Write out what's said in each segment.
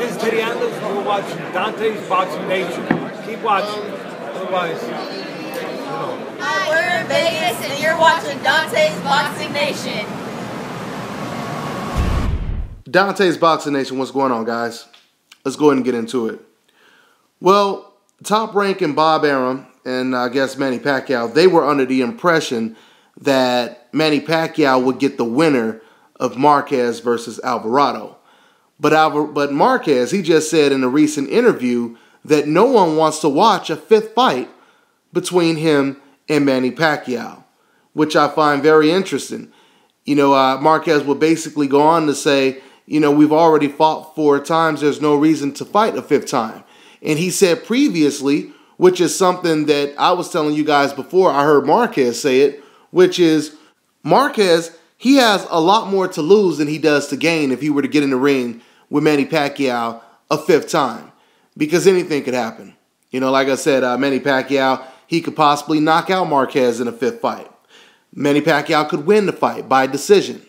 is Teddy Atlas. You're watching Dante's Boxing Nation. Keep watching. Otherwise, Hi, we're in Vegas and you're watching Dante's Boxing Nation. Dante's Boxing Nation, what's going on, guys? Let's go ahead and get into it. Well, Top Rank and Bob Arum and I guess Manny Pacquiao, they were under the impression that Manny Pacquiao would get the winner of Marquez versus Alvarado. But Marquez, he just said in a recent interview that no one wants to watch a fifth fight between him and Manny Pacquiao, which I find very interesting. Marquez will basically go on to say, we've already fought 4 times. There's no reason to fight a 5th time. And he said previously, which is something that I was telling you guys before I heard Marquez say it, which is Marquez, he has a lot more to lose than he does to gain if he were to get in the ring with Manny Pacquiao a 5th time. Because anything could happen. Like I said, Manny Pacquiao, he could possibly knock out Marquez in a 5th fight. Manny Pacquiao could win the fight by decision,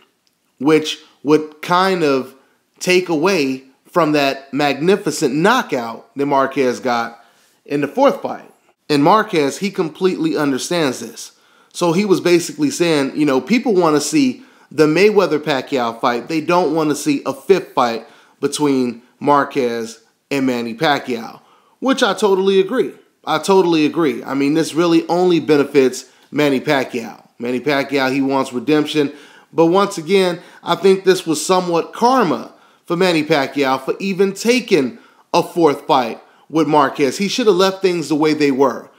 which would kind of take away from that magnificent knockout that Marquez got in the 4th fight. And Marquez, he completely understands this. So he was basically saying, people want to see the Mayweather-Pacquiao fight. They don't want to see a 5th fight between Marquez and Manny Pacquiao, which I totally agree. I mean, this really only benefits Manny Pacquiao. Manny Pacquiao, he wants redemption. But once again, I think this was somewhat karma for Manny Pacquiao for even taking a 4th fight with Marquez. He should have left things the way they were.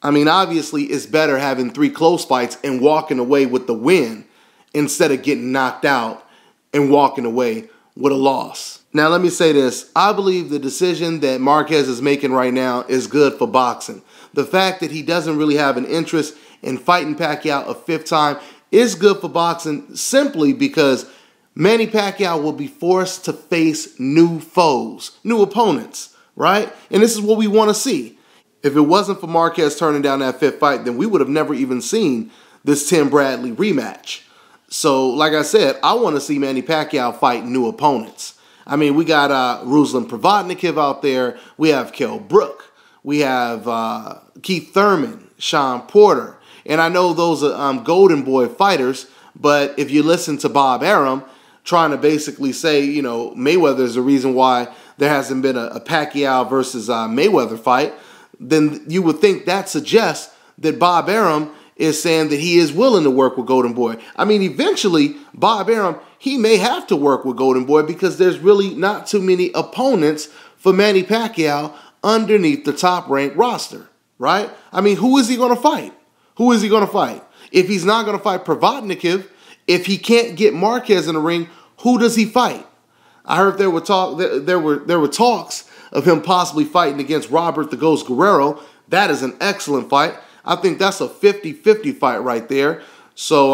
I mean, obviously, it's better having 3 close fights and walking away with the win instead of getting knocked out and walking away with a loss. Now, let me say this. I believe the decision that Marquez is making right now is good for boxing. The fact that he doesn't really have an interest in fighting Pacquiao a 5th time is good for boxing simply because Manny Pacquiao will be forced to face new foes, new opponents, right? And this is what we want to see. If it wasn't for Marquez turning down that 5th fight, then we would have never even seen this Tim Bradley rematch. So, like I said, I want to see Manny Pacquiao fight new opponents. I mean, we got Ruslan Provodnikov out there. We have Kell Brook. We have Keith Thurman, Sean Porter. And I know those are Golden Boy fighters, but if you listen to Bob Arum trying to basically say, Mayweather is the reason why there hasn't been a Pacquiao versus Mayweather fight, then you would think that suggests that Bob Arum is saying that he is willing to work with Golden Boy. I mean, eventually, Bob Arum, he may have to work with Golden Boy because there's really not too many opponents for Manny Pacquiao underneath the Top Rank roster, right? I mean, who is he going to fight? Who is he going to fight? If he's not going to fight Provodnikov, if he can't get Marquez in the ring, who does he fight? I heard there were talks of him possibly fighting against Robert the Ghost Guerrero. That is an excellent fight. I think that's a 50-50 fight right there. So,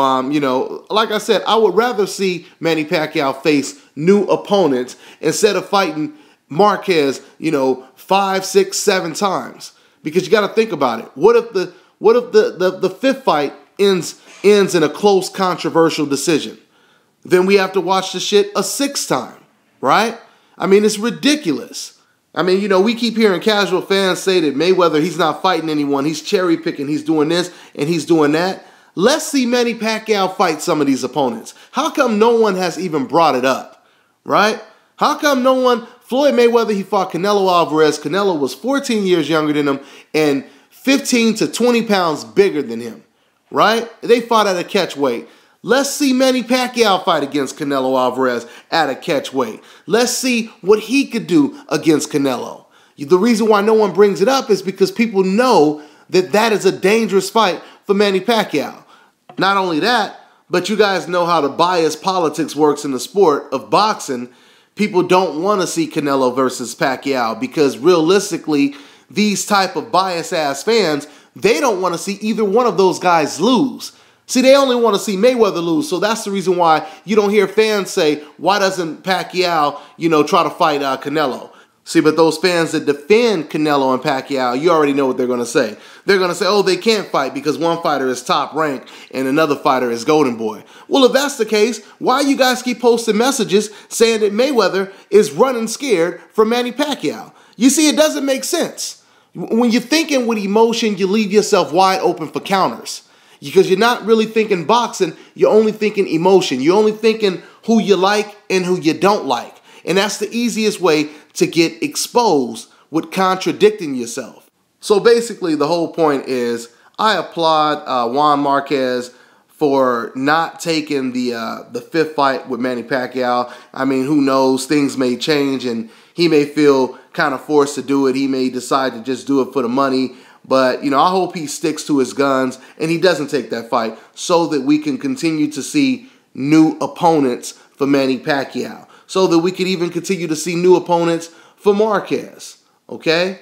like I said, I would rather see Manny Pacquiao face new opponents instead of fighting Marquez, 5, 6, 7 times. Because you got to think about it. What if the 5th fight ends in a close, controversial decision? Then we have to watch the shit a 6th time, right? I mean, it's ridiculous. I mean, we keep hearing casual fans say that Mayweather, he's not fighting anyone. He's cherry picking. He's doing this and he's doing that. Let's see Manny Pacquiao fight some of these opponents. How come no one has even brought it up, right? How come no one, Floyd Mayweather, he fought Canelo Alvarez. Canelo was 14 years younger than him and 15 to 20 pounds bigger than him, right? They fought at a catch weight. Let's see Manny Pacquiao fight against Canelo Alvarez at a catch weight. Let's see what he could do against Canelo. The reason why no one brings it up is because people know that that is a dangerous fight for Manny Pacquiao. Not only that, but you guys know how the bias politics works in the sport of boxing. People don't want to see Canelo versus Pacquiao because realistically, these type of bias-ass fans, they don't want to see either one of those guys lose. See, they only want to see Mayweather lose, so that's the reason why you don't hear fans say, why doesn't Pacquiao, try to fight Canelo? See, but those fans that defend Canelo and Pacquiao, you already know what they're going to say. They're going to say, oh, they can't fight because one fighter is top ranked and another fighter is golden boy. Well, if that's the case, why you guys keep posting messages saying that Mayweather is running scared from Manny Pacquiao? You see, it doesn't make sense. When you're thinking with emotion, you leave yourself wide open for counters. Because you're not really thinking boxing, you're only thinking emotion. You're only thinking who you like and who you don't like. And that's the easiest way to get exposed with contradicting yourself. So basically, the whole point is I applaud Juan Marquez for not taking the fifth fight with Manny Pacquiao. I mean, who knows? Things may change and he may feel kind of forced to do it. He may decide to just do it for the money. But, you know, I hope he sticks to his guns and he doesn't take that fight so that we can continue to see new opponents for Manny Pacquiao. So that we could even continue to see new opponents for Marquez, okay?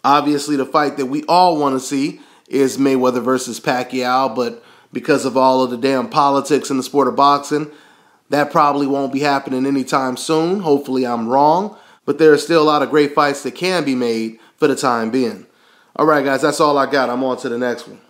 Obviously, the fight that we all want to see is Mayweather versus Pacquiao, but because of all of the damn politics in the sport of boxing, that probably won't be happening anytime soon. Hopefully, I'm wrong, but there are still a lot of great fights that can be made for the time being. All right, guys, that's all I got. I'm on to the next one.